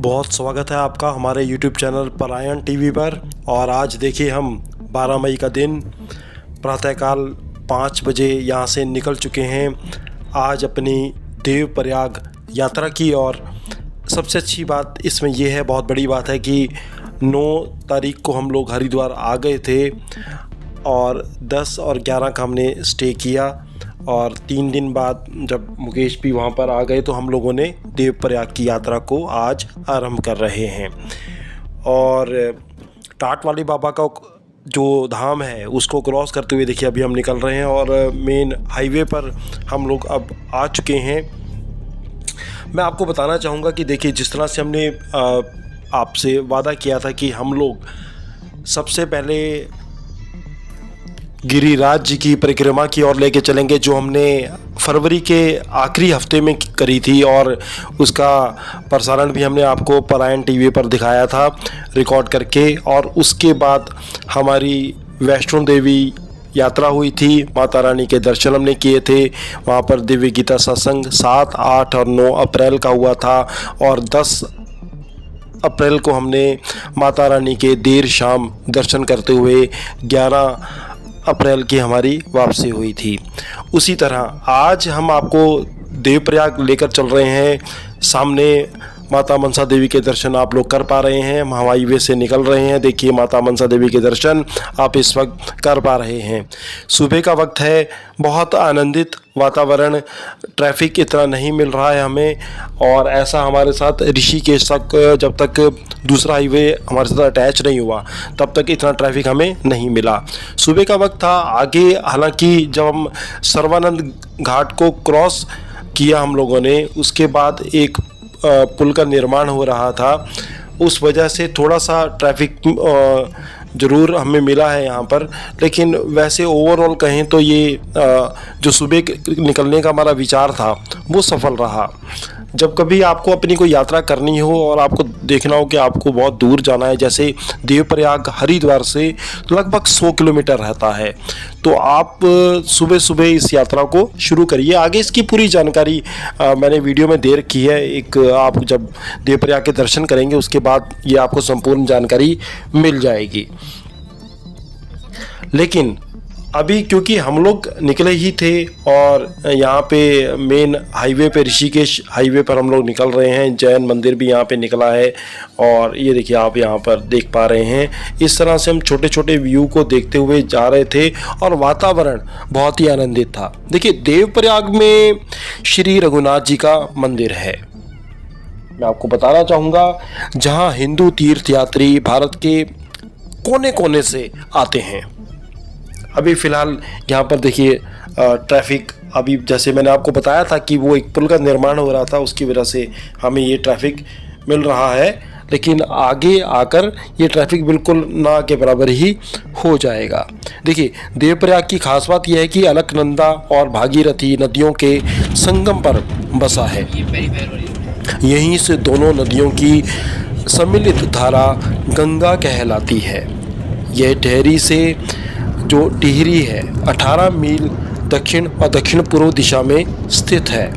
बहुत स्वागत है आपका हमारे YouTube चैनल पलायन टीवी पर। और आज देखिए हम 12 मई का दिन प्रातःकाल 5 बजे यहाँ से निकल चुके हैं आज अपनी देवप्रयाग यात्रा की। और सबसे अच्छी बात इसमें यह है, बहुत बड़ी बात है कि 9 तारीख को हम लोग हरिद्वार आ गए थे और 10 और 11 का हमने स्टे किया। और 3 दिन बाद जब मुकेश भी वहाँ पर आ गए तो हम लोगों ने देवप्रयाग की यात्रा को आज आरंभ कर रहे हैं। और टाट वाले बाबा का जो धाम है उसको क्रॉस करते हुए देखिए अभी हम निकल रहे हैं और मेन हाईवे पर हम लोग अब आ चुके हैं। मैं आपको बताना चाहूँगा कि देखिए जिस तरह से हमने आपसे वादा किया था कि हम लोग सबसे पहले गिरिराज जी की परिक्रमा की ओर लेके चलेंगे, जो हमने फरवरी के आखिरी हफ्ते में करी थी। और उसका प्रसारण भी हमने आपको पलायन टीवी पर दिखाया था रिकॉर्ड करके। और उसके बाद हमारी वैष्णो देवी यात्रा हुई थी, माता रानी के दर्शन हमने किए थे। वहाँ पर दिव्य गीता सत्संग 7, 8 और 9 अप्रैल का हुआ था। और 10 अप्रैल को हमने माता रानी के देर शाम दर्शन करते हुए 11 अप्रैल की हमारी वापसी हुई थी। उसी तरह आज हम आपको देवप्रयाग लेकर चल रहे हैं। सामने माता मनसा देवी के दर्शन आप लोग कर पा रहे हैं। हम हवाई वे से निकल रहे हैं। देखिए माता मनसा देवी के दर्शन आप इस वक्त कर पा रहे हैं। सुबह का वक्त है, बहुत आनंदित वातावरण, ट्रैफिक इतना नहीं मिल रहा है हमें। और ऐसा हमारे साथ ऋषिकेश तक, जब तक दूसरा हाईवे हमारे साथ अटैच नहीं हुआ तब तक इतना ट्रैफिक हमें नहीं मिला। सुबह का वक्त था। आगे हालांकि जब हम सर्वानंद घाट को क्रॉस किया हम लोगों ने, उसके बाद एक पुल का निर्माण हो रहा था, उस वजह से थोड़ा सा ट्रैफिक ज़रूर हमें मिला है यहाँ पर। लेकिन वैसे ओवरऑल कहें तो ये जो सुबह निकलने का हमारा विचार था वो सफल रहा। जब कभी आपको अपनी कोई यात्रा करनी हो और आपको देखना हो कि आपको बहुत दूर जाना है, जैसे देवप्रयाग हरिद्वार से लगभग 100 किलोमीटर रहता है, तो आप सुबह सुबह इस यात्रा को शुरू करिए। आगे इसकी पूरी जानकारी मैंने वीडियो में दे रखी है। एक आप जब देवप्रयाग के दर्शन करेंगे उसके बाद ये आपको संपूर्ण जानकारी मिल जाएगी। लेकिन अभी क्योंकि हम लोग निकले ही थे और यहाँ पे मेन हाईवे पे, ऋषिकेश हाईवे पर हम लोग निकल रहे हैं। जैन मंदिर भी यहाँ पे निकला है और ये देखिए आप यहाँ पर देख पा रहे हैं। इस तरह से हम छोटे छोटे व्यू को देखते हुए जा रहे थे और वातावरण बहुत ही आनंदित था। देखिए देवप्रयाग में श्री रघुनाथ जी का मंदिर है, मैं आपको बताना चाहूँगा, जहाँ हिंदू तीर्थयात्री भारत के कोने कोने से आते हैं। अभी फ़िलहाल यहाँ पर देखिए ट्रैफिक, अभी जैसे मैंने आपको बताया था कि वो एक पुल का निर्माण हो रहा था, उसकी वजह से हमें ये ट्रैफिक मिल रहा है। लेकिन आगे आकर ये ट्रैफिक बिल्कुल ना के बराबर ही हो जाएगा। देखिए देवप्रयाग की खास बात यह है कि अलकनंदा और भागीरथी नदियों के संगम पर बसा है। यहीं से दोनों नदियों की सम्मिलित धारा गंगा कहलाती है। यह टिहरी से जो टिहरी है 18 मील दक्षिण और दक्षिण पूर्व दिशा में स्थित है।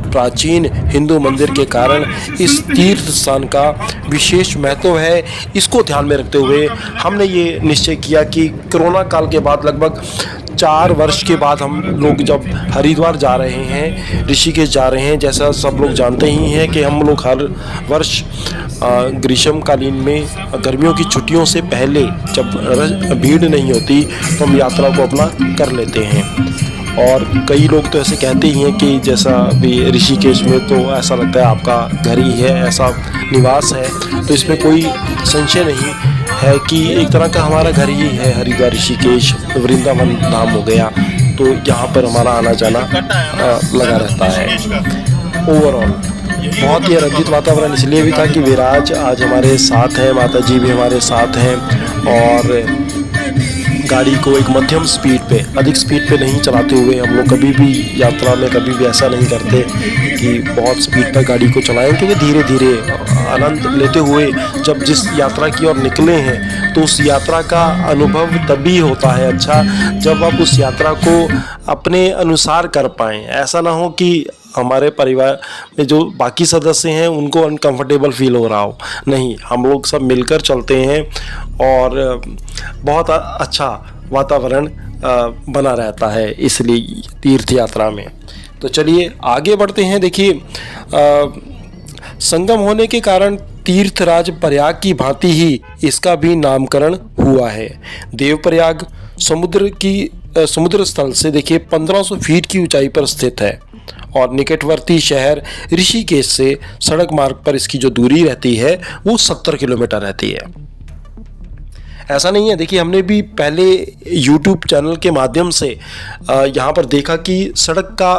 प्राचीन हिंदू मंदिर के कारण इस तीर्थ स्थान का विशेष महत्व है। इसको ध्यान में रखते हुए हमने ये निश्चय किया कि कोरोना काल के बाद लगभग 4 वर्ष के बाद हम लोग जब हरिद्वार जा रहे हैं, ऋषिकेश जा रहे हैं, जैसा सब लोग जानते ही हैं कि हम लोग हर वर्ष ग्रीष्मकालीन में गर्मियों की छुट्टियों से पहले जब भीड़ नहीं होती तो हम यात्रा को अपना कर लेते हैं। और कई लोग तो ऐसे कहते ही हैं कि जैसा भी ऋषिकेश में तो ऐसा लगता है आपका घर ही है, ऐसा निवास है। तो इसमें कोई संशय नहीं है कि एक तरह का हमारा घर ही है हरिद्वार, ऋषिकेश, वृंदावन धाम हो गया। तो यहाँ पर हमारा आना जाना लगा रहता है। ओवरऑल बहुत ही आनंदित वातावरण इसलिए भी था कि विराज आज हमारे साथ हैं, माता जी भी हमारे साथ हैं। और गाड़ी को एक मध्यम स्पीड पे, अधिक स्पीड पे नहीं चलाते हुए हम लोग कभी भी यात्रा में कभी भी ऐसा नहीं करते कि बहुत स्पीड पर गाड़ी को चलाएं, क्योंकि धीरे धीरे आनंद लेते हुए जब जिस यात्रा की ओर निकले हैं तो उस यात्रा का अनुभव तभी होता है अच्छा जब आप उस यात्रा को अपने अनुसार कर पाएँ। ऐसा ना हो कि हमारे परिवार में जो बाकी सदस्य हैं उनको अनकंफर्टेबल फील हो रहा हो। नहीं, हम लोग सब मिलकर चलते हैं और बहुत अच्छा वातावरण बना रहता है इसलिए तीर्थ यात्रा में। तो चलिए आगे बढ़ते हैं। देखिए संगम होने के कारण तीर्थराज प्रयाग की भांति ही इसका भी नामकरण हुआ है। देवप्रयाग समुद्र स्थल से देखिए 1500 फीट की ऊंचाई पर स्थित है और निकटवर्ती शहर ऋषिकेश से सड़क मार्ग पर इसकी जो दूरी रहती है वो 70 किलोमीटर रहती है। ऐसा नहीं है, देखिए हमने भी पहले YouTube चैनल के माध्यम से यहाँ पर देखा कि सड़क का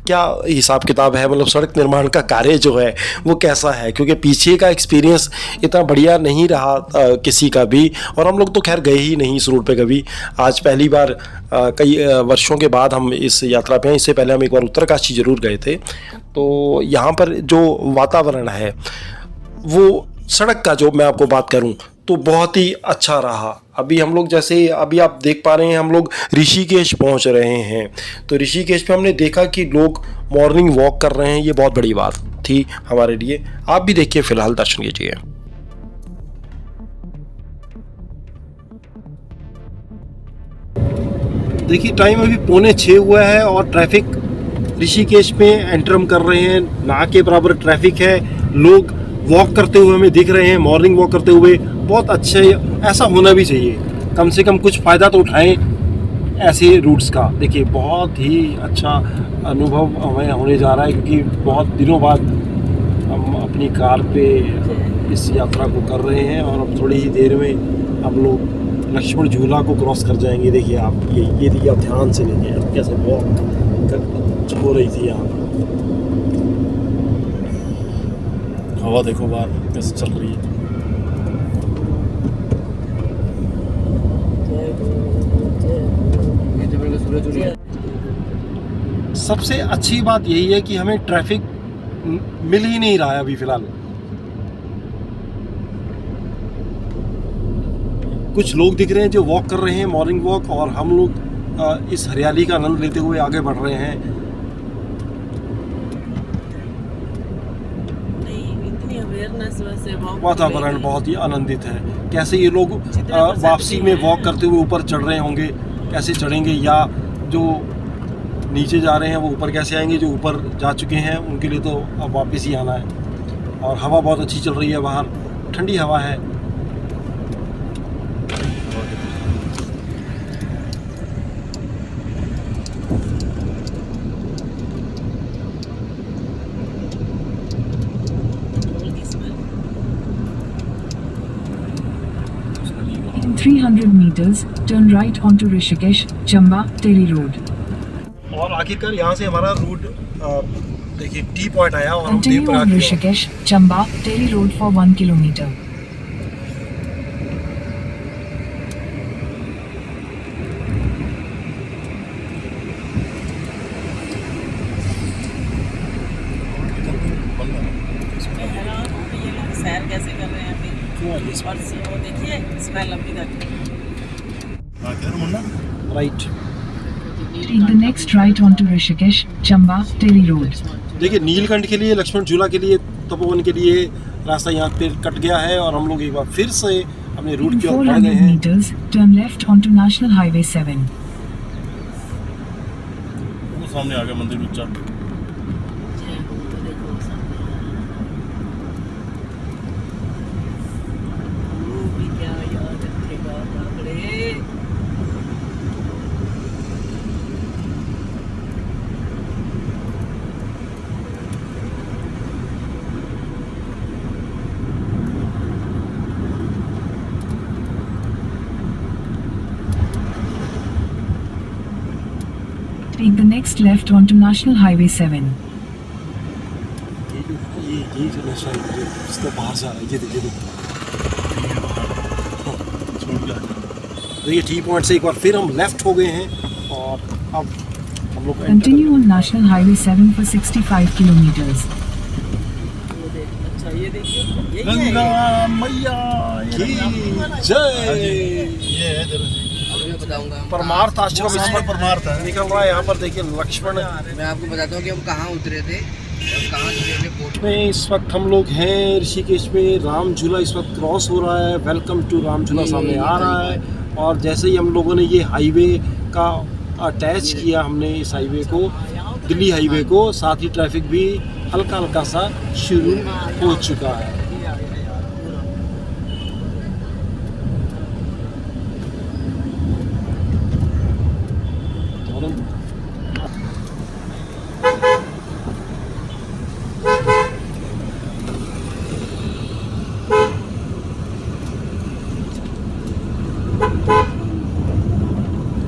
क्या हिसाब किताब है, मतलब सड़क निर्माण का कार्य जो है वो कैसा है, क्योंकि पीछे का एक्सपीरियंस इतना बढ़िया नहीं रहा किसी का भी। और हम लोग तो खैर गए ही नहीं इस रूट पे कभी, आज पहली बार कई वर्षों के बाद हम इस यात्रा पे हैं। इससे पहले हम एक बार उत्तरकाशी जरूर गए थे। तो यहाँ पर जो वातावरण है वो सड़क का जो मैं आपको बात करूं तो बहुत ही अच्छा रहा। अभी हम लोग जैसे अभी आप देख पा रहे हैं हम लोग ऋषिकेश पहुंच रहे हैं। तो ऋषिकेश पे हमने देखा कि लोग मॉर्निंग वॉक कर रहे हैं, ये बहुत बड़ी बात थी हमारे लिए। आप भी देखिए, फिलहाल दर्शन कीजिए। देखिए टाइम अभी 5:45 हुआ है और ट्रैफिक ऋषिकेश में एंटर हम कर रहे हैं। ना के बराबर ट्रैफिक है, लोग वॉक करते हुए हमें दिख रहे हैं, मॉर्निंग वॉक करते हुए। बहुत अच्छे, ऐसा होना भी चाहिए, कम से कम कुछ फ़ायदा तो उठाएं ऐसे रूट्स का। देखिए बहुत ही अच्छा अनुभव हमें होने जा रहा है, क्योंकि बहुत दिनों बाद हम अपनी कार पे इस यात्रा को कर रहे हैं और अब थोड़ी ही देर में हम लोग लक्ष्मण झूला को क्रॉस कर जाएंगे। देखिए आप ये देखिए, आप ध्यान से देखिए कैसे वॉक हो रही थी यहाँ। हवा देखो बाहर कैसे चल रही है। सबसे अच्छी बात यही है कि हमें ट्रैफिक मिल ही नहीं रहा है अभी फिलहाल। कुछ लोग दिख रहे हैं जो वॉक कर रहे हैं, मॉर्निंग वॉक, और हम लोग इस हरियाली का आनंद लेते हुए आगे बढ़ रहे हैं। वातावरण बहुत ही आनंदित है। कैसे ये लोग वापसी में वॉक करते हुए ऊपर चढ़ रहे होंगे, कैसे चढ़ेंगे, या जो नीचे जा रहे हैं वो ऊपर कैसे आएंगे। जो ऊपर जा चुके हैं उनके लिए तो अब वापस ही आना है। और हवा बहुत अच्छी चल रही है, बाहर ठंडी हवा है। In 300 meters, turn right onto Rishikesh, Chamba, Teri Road. और आखिरकार यहाँ से हमारा रूट देखिए टी पॉइंट आया और हम Continue on Rishikesh, Chamba, Teri Road for 1 kilometer. सैर कैसे कर रहे हैं अभी, और वो देखिए स्मेल अभी तक। Right. Take the next right onto Rishikesh, Chamba, Teri Road. देखिए नीलकंठ के लिए, लक्ष्मण झूला के लिए, तपोवन के लिए रास्ता यहाँ पे कट गया है और हम लोग एक बार फिर से अपने रूट In की ओर बढ़ 400 गए हैं। meters, turn left onto National Highway 7. वो सामने आ गया मंदिर ऊंचा। Take the next left onto National Highway 7. ये जो नशा है जो जिससे बाहर जा रहा है, ये देखिए देखिए टी पॉइंट से एक बार फिर हम लेफ्ट हो गए हैं और अब हम लोग Continue on National Highway 7 for 65 kilometers. अच्छा ये देखिए, गंगा मैया की जय। ये है बताऊंगा। परमार्थ आश्रम इस पर परमार्थ है निकल रहा है। यहाँ पर देखिए लक्ष्मण, मैं आपको बताता हूँ कि हम कहाँ उतरे थे और कहाँ उतरे थे बोट में इस वक्त हम लोग हैं ऋषिकेश में। राम झूला इस वक्त क्रॉस हो रहा है। वेलकम टू राम झूला सामने आ रहा है। और जैसे ही हम लोगों ने ये हाईवे का अटैच किया, हमने इस हाईवे को दिल्ली हाईवे को, साथ ही ट्रैफिक भी हल्का हल्का सा शुरू हो चुका है।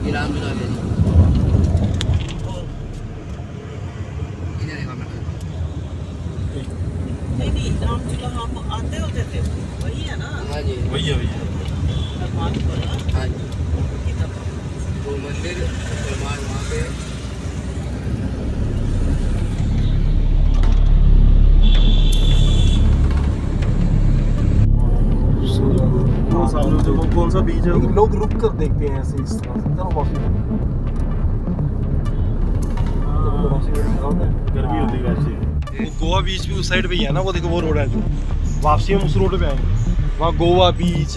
राम झूला ले इधर देखो मैं नहीं राम झूला हम आते होते थे, वही है ना? हाँ जी वही है भैया। हाँ जी वो मंदिर परमार वहाँ पे सामने देखो कौन सा बीच है वो? लोग रुक कर देखते हैं ऐसे इस तरह से। चलो गर्मी होती है वैसे। वो गोवा बीच भी उस साइड पे ही है ना, वो देखो वो रोड है जो वापसी हम उस रोड पे आएंगे। वहाँ गोवा बीच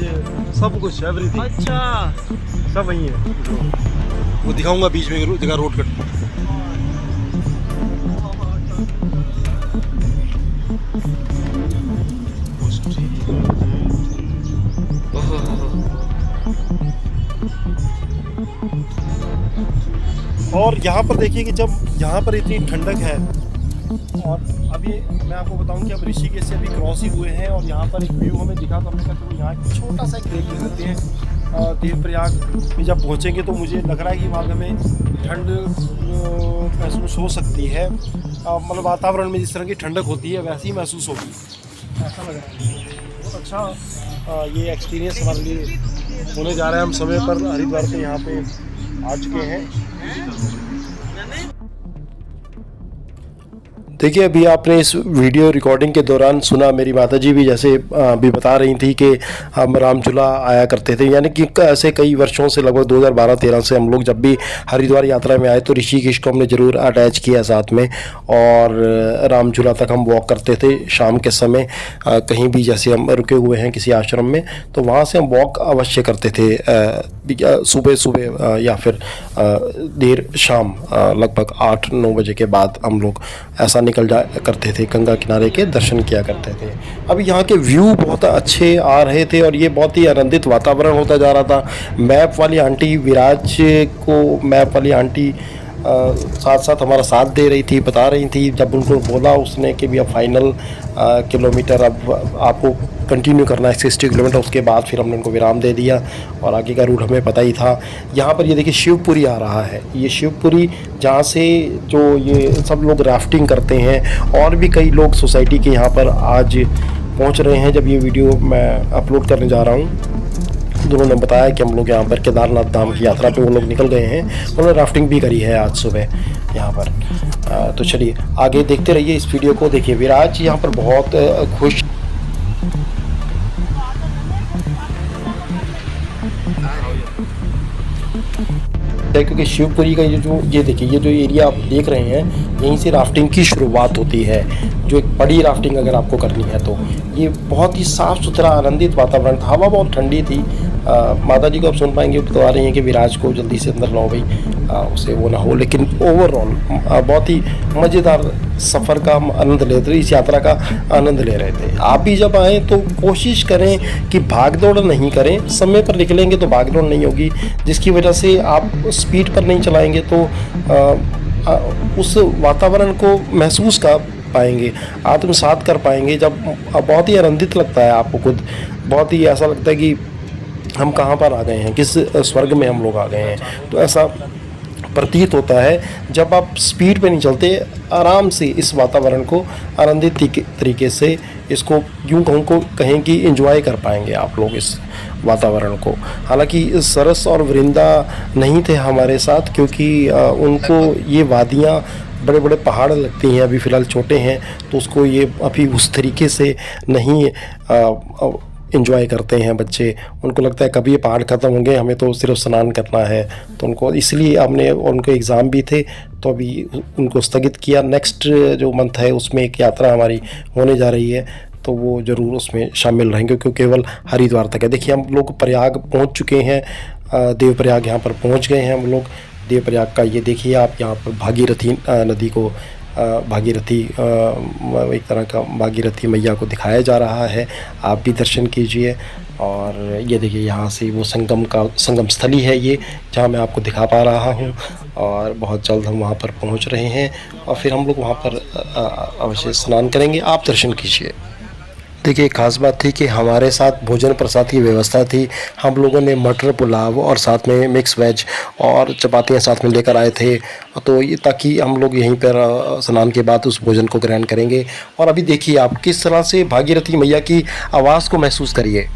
सब कुछ एवरीथिंग अच्छा सब वही है। वो दिखाऊंगा बीच में जगह रोड कट। और यहाँ पर देखिए कि जब यहाँ पर इतनी ठंडक है, और अभी मैं आपको बताऊं कि अब ऋषिकेश से अभी क्रॉस ही हुए हैं और यहाँ पर एक व्यू हमें दिखा, तो हमने कहा तो यहाँ एक छोटा सा एक ब्रेक ले लेते हैं। देवप्रयाग में जब पहुँचेंगे तो मुझे लग रहा है कि वहाँ हमें ठंड महसूस हो सकती है। मतलब वातावरण में जिस तरह की ठंडक होती है वैसी ही महसूस होगी, ऐसा लग रहा है। बहुत अच्छा ये एक्सपीरियंस हमारे लिए होने जा रहा है। हम समय पर हरिद्वार पे यहाँ पे आ चुके हैं। देखिए अभी आपने इस वीडियो रिकॉर्डिंग के दौरान सुना, मेरी माताजी भी जैसे भी बता रही थी कि हम राम झूला आया करते थे, यानी कि ऐसे कई वर्षों से, लगभग 2012-13 से हम लोग जब भी हरिद्वार यात्रा में आए तो ऋषिकेश को हमने ज़रूर अटैच किया साथ में, और राम झूला तक हम वॉक करते थे शाम के समय। कहीं भी जैसे हम रुके हुए हैं किसी आश्रम में तो वहाँ से हम वॉक अवश्य करते थे, सुबह सुबह या फिर देर शाम, लगभग 8-9 बजे के बाद हम लोग ऐसा निकल जा करते थे, गंगा किनारे के दर्शन किया करते थे। अभी यहाँ के व्यू बहुत अच्छे आ रहे थे और ये बहुत ही आनंदित वातावरण होता जा रहा था। मैप वाली आंटी विराज को, मैप वाली आंटी साथ साथ हमारा साथ दे रही थी, बता रही थी। जब उनको बोला उसने कि भी अब फाइनल किलोमीटर अब आपको कंटिन्यू करना है 60 किलोमीटर, उसके बाद फिर हमने उनको विराम दे दिया और आगे का रूट हमें पता ही था। यहाँ पर ये देखिए शिवपुरी आ रहा है, ये शिवपुरी जहाँ से जो ये सब लोग राफ्टिंग करते हैं, और भी कई लोग सोसाइटी के यहाँ पर आज पहुँच रहे हैं। जब ये वीडियो मैं अपलोड करने जा रहा हूँ, दोनों ने बताया कि हम लोग यहाँ पर केदारनाथ धाम की यात्रा पे वो लोग निकल गए हैं, उन्होंने राफ्टिंग भी करी है आज सुबह यहाँ पर। तो चलिए आगे देखते रहिए इस वीडियो को। देखिए विराज यहाँ पर बहुत खुश है क्योंकि शिवपुरी का ये देखिए, ये जो एरिया आप देख रहे हैं, यहीं से राफ्टिंग की शुरुआत होती है। जो एक बड़ी राफ्टिंग अगर आपको करनी है तो ये बहुत ही साफ़ सुथरा आनंदित वातावरण था। हवा बहुत ठंडी थी। माता जी को आप सुन पाएंगे, बता रही हैं कि विराज को जल्दी से अंदर लाओ भाई, उसे वो ना हो। लेकिन ओवरऑल बहुत ही मज़ेदार सफ़र का हम आनंद ले रहे थे, इस यात्रा का आनंद ले रहे थे। आप भी जब आएँ तो कोशिश करें कि भागदौड़ नहीं करें, समय पर निकलेंगे तो भागदौड़ नहीं होगी, जिसकी वजह से आप स्पीड पर नहीं चलाएंगे तो उस वातावरण को महसूस कर पाएंगे, आत्मसात कर पाएंगे। जब बहुत ही आनंदित लगता है आपको खुद, बहुत ही ऐसा लगता है कि हम कहाँ पर आ गए हैं, किस स्वर्ग में हम लोग आ गए हैं। तो ऐसा प्रतीत होता है जब आप स्पीड पे नहीं चलते, आराम से इस वातावरण को आनंदित तरीके से, इसको यूँ कहूँ को कहें कि एंजॉय कर पाएंगे आप लोग इस वातावरण को। हालांकि सरस और वृंदा नहीं थे हमारे साथ, क्योंकि उनको ये वादियाँ बड़े बड़े पहाड़ लगती हैं, अभी फ़िलहाल छोटे हैं तो उसको ये अभी उस तरीके से नहीं एंजॉय करते हैं बच्चे। उनको लगता है कभी ये पहाड़ ख़त्म होंगे, हमें तो सिर्फ स्नान करना है। तो उनको इसलिए हमने, उनके एग्ज़ाम भी थे तो अभी उनको स्थगित किया। नेक्स्ट जो मंथ है उसमें एक यात्रा हमारी होने जा रही है, तो वो ज़रूर उसमें शामिल रहेंगे क्योंकि केवल हरिद्वार तक है। देखिए हम लोग प्रयाग पहुंच चुके हैं, देवप्रयाग यहाँ पर पहुंच गए हैं हम लोग। देवप्रयाग का ये देखिए आप, यहाँ पर भागीरथी नदी को, भागीरथी एक तरह का भागीरथी मैया को दिखाया जा रहा है। आप भी दर्शन कीजिए। और ये देखिए यहाँ से वो संगम स्थली है ये, जहाँ मैं आपको दिखा पा रहा हूँ। और बहुत जल्द हम वहाँ पर पहुँच रहे हैं और फिर हम लोग वहाँ पर अवश्य स्नान करेंगे। आप दर्शन कीजिए। देखिए एक ख़ास बात थी कि हमारे साथ भोजन प्रसाद की व्यवस्था थी। हम लोगों ने मटर पुलाव और साथ में मिक्स वेज और चपातियाँ साथ में लेकर आए थे, तो ये ताकि हम लोग यहीं पर स्नान के बाद उस भोजन को ग्रहण करेंगे। और अभी देखिए आप किस तरह से भागीरथी मैया की आवाज़ को महसूस करिए।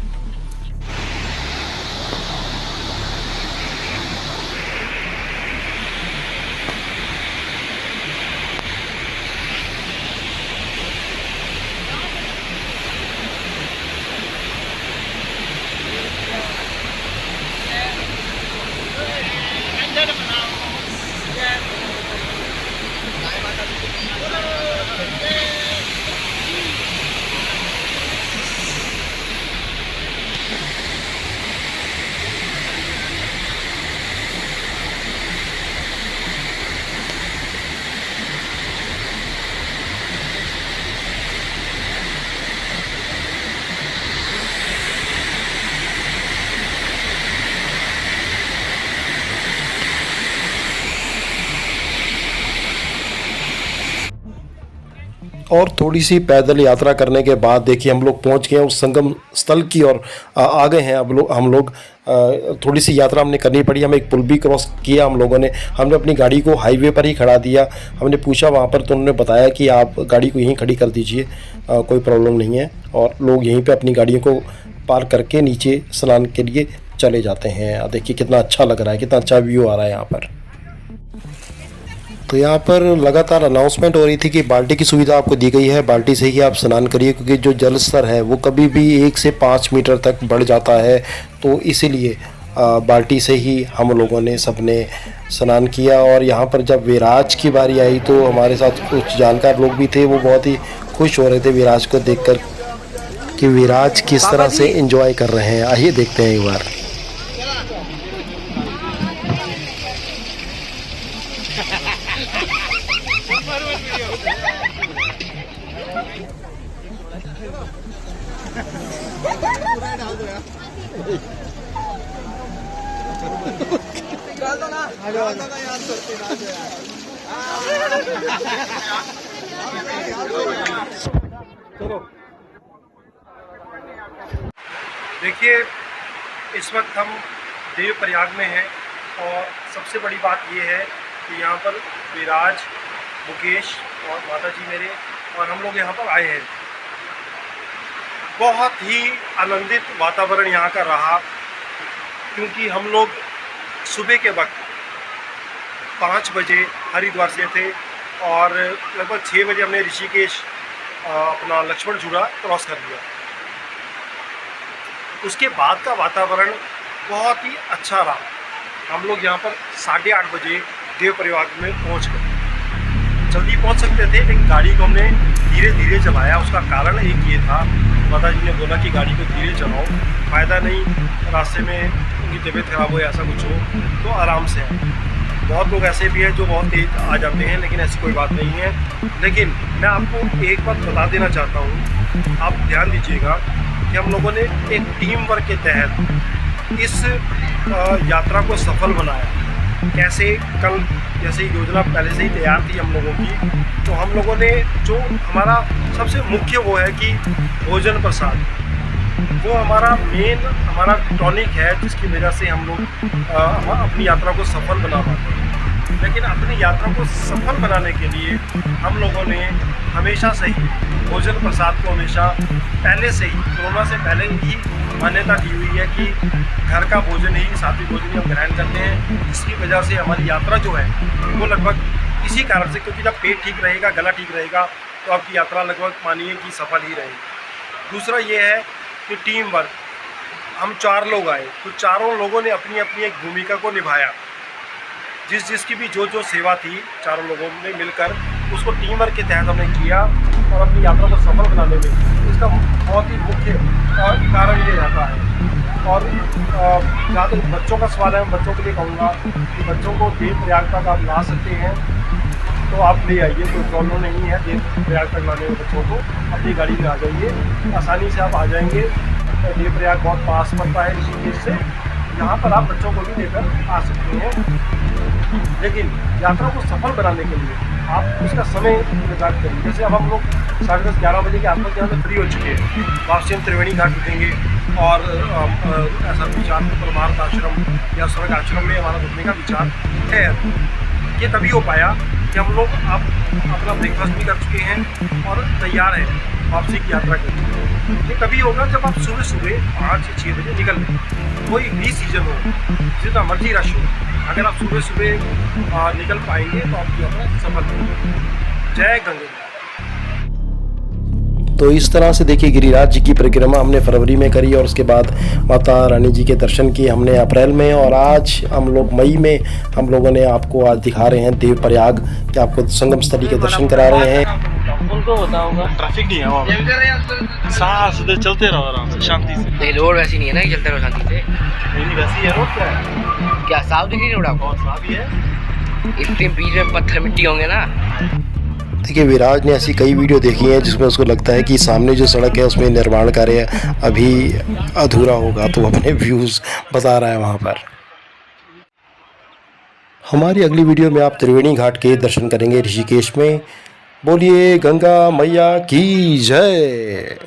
और थोड़ी सी पैदल यात्रा करने के बाद देखिए हम लोग पहुंच गए उस संगम स्थल की ओर आ गए हैं। अब हम लोग थोड़ी सी यात्रा हमने करनी पड़ी। हम एक पुल भी क्रॉस किया हम लोगों ने। हमने अपनी गाड़ी को हाईवे पर ही खड़ा दिया। हमने पूछा वहाँ पर तो उन्होंने बताया कि आप गाड़ी को यहीं खड़ी कर दीजिए, कोई प्रॉब्लम नहीं है। और लोग यहीं पर अपनी गाड़ियों को पार्क करके नीचे स्नान के लिए चले जाते हैं। देखिए कितना अच्छा लग रहा है, कितना अच्छा व्यू आ रहा है यहाँ पर। तो यहाँ पर लगातार अनाउंसमेंट हो रही थी कि बाल्टी की सुविधा आपको दी गई है, बाल्टी से ही आप स्नान करिए क्योंकि जो जल स्तर है वो कभी भी 1 से 5 मीटर तक बढ़ जाता है। तो इसीलिए बाल्टी से ही हम लोगों ने सबने स्नान किया। और यहाँ पर जब विराज की बारी आई तो हमारे साथ कुछ जानकार लोग भी थे, वो बहुत ही खुश हो रहे थे विराज को देखकर कि विराज किस तरह से एंजॉय कर रहे हैं। आइए देखते हैं एक बार। देखिए इस वक्त हम देवप्रयाग में हैं और सबसे बड़ी बात ये है कि यहाँ पर विराज, मुकेश और माता जी मेरे और हम लोग यहाँ पर आए हैं। बहुत ही आनंदित वातावरण यहाँ का रहा क्योंकि हम लोग सुबह के वक्त 5 बजे हरिद्वार से थे और लगभग 6 बजे हमने ऋषिकेश अपना लक्ष्मण झूला क्रॉस कर लिया। उसके बाद का वातावरण बहुत ही अच्छा रहा। हम लोग यहाँ पर 8:30 बजे देवप्रयाग में पहुँच गए। जल्दी पहुँच सकते थे लेकिन गाड़ी को हमने धीरे धीरे चलाया। उसका कारण एक ये था, माता जी ने बोला कि गाड़ी को धीरे चलाओ, फ़ायदा नहीं रास्ते में उनकी तबीयत ख़राब हो, ऐसा कुछ हो तो आराम से आए। बहुत लोग ऐसे भी हैं जो बहुत तेज़ आ जाते हैं, लेकिन ऐसी कोई बात नहीं है। लेकिन मैं आपको एक बात बता देना चाहता हूँ, आप ध्यान दीजिएगा कि हम लोगों ने एक टीम वर्क के तहत इस यात्रा को सफल बनाया। कैसे, कल जैसे योजना पहले से ही तैयार थी हम लोगों की, तो हम लोगों ने जो हमारा सबसे मुख्य वो है कि भोजन प्रसाद, वो हमारा मेन हमारा टॉनिक है जिसकी वजह से हम लोग अपनी यात्रा को सफल बना पाते हैं। लेकिन अपनी यात्रा को सफल बनाने के लिए हम लोगों ने हमेशा से ही भोजन प्रसाद को हमेशा पहले से ही, कोरोना से पहले ही मान्यता दी हुई है कि घर का भोजन ही, सात्विक भोजन ही हम ग्रहण करते हैं। जिसकी वजह से हमारी यात्रा जो है वो लगभग इसी कारण से, क्योंकि जब पेट ठीक रहेगा, गला ठीक रहेगा तो आपकी यात्रा लगभग मानिए कि सफल ही रहेगी। दूसरा ये है कि टीम वर्क, हम 4 लोग आए तो चारों लोगों ने अपनी अपनी एक भूमिका को निभाया। जिसकी भी जो सेवा थी चारों लोगों ने मिलकर उसको टीम वर्क के तहत हमने किया और अपनी यात्रा को सफल बनाने में इसका बहुत ही मुख्य कारण ये रहता है। और जहाँ तक बच्चों का सवाल है, मैं बच्चों के लिए कहूँगा कि बच्चों को देव प्रयाग तक आप ला सकते हैं तो आप ले आइए, कोई प्रॉब्लम नहीं है। देव प्रयाग तक लाने में बच्चों को अपनी गाड़ी में आ जाइए, आसानी से आप आ जाएंगे। देव प्रयाग बहुत पास पड़ता है ऋषिकेश से, यहाँ पर आप बच्चों को भी लेकर आ सकते हैं। लेकिन यात्रा को सफल बनाने के लिए आप उसका समय निर्धारित करिए। जैसे अब हम लोग 10:30-11 बजे के आसपास यहाँ से फ्री हो चुके हैं, वापसी हम त्रिवेणी घाट रुकेंगे और ऐसा विचार परमार्थ आश्रम या स्वर्ग आश्रम में हमारा रुकने का विचार है। ये तभी हो पाया कि हम लोग आप अपना ब्रेकफास्ट भी कर चुके हैं और तैयार हैं वापसी की यात्रा के लिए। ये तभी होगा जब आप सुबह 5 से 6 बजे निकल लें। कोई भी सीजन हो, जितना मर्जी रश हो, अगर आप सुबह निकल पाएंगे तो आपकी यात्रा सफल होगी। जय गंगे। तो इस तरह से देखिए गिरिराज जी की परिक्रमा हमने फरवरी में करी और उसके बाद माता रानी जी के दर्शन किए हमने अप्रैल में, और आज हम लोग मई में हम लोगों ने आपको आज दिखा रहे हैं देव प्रयाग कि आपको संगम स्थली के दर्शन करा रहे हैं। उनको होता होगा ट्रैफिक नहीं है वहाँ पे, सांस से चलते रहो आराम से शांति से। नहीं रोड वैसी नहीं है ना कि चलते रहो शांति से। नहीं वैसी है रोड, क्या है क्या साफ दिख रही रोड आपको? बहुत साफ ही है। इतने बीच में पत्थर मिट्टी होंगे ना। देखिए विराज ने ऐसी कई वीडियो देखी हैं जिसमें उसको लगता है कि सामने जो सड़क है उसमें निर्माण कार्य अभी अधूरा होगा, तो अपने व्यूज़ बता रहा है वहाँ पर। हमारी अगली वीडियो में आप त्रिवेणी घाट के दर्शन करेंगे ऋषिकेश में। बोलिए गंगा मैया की जय।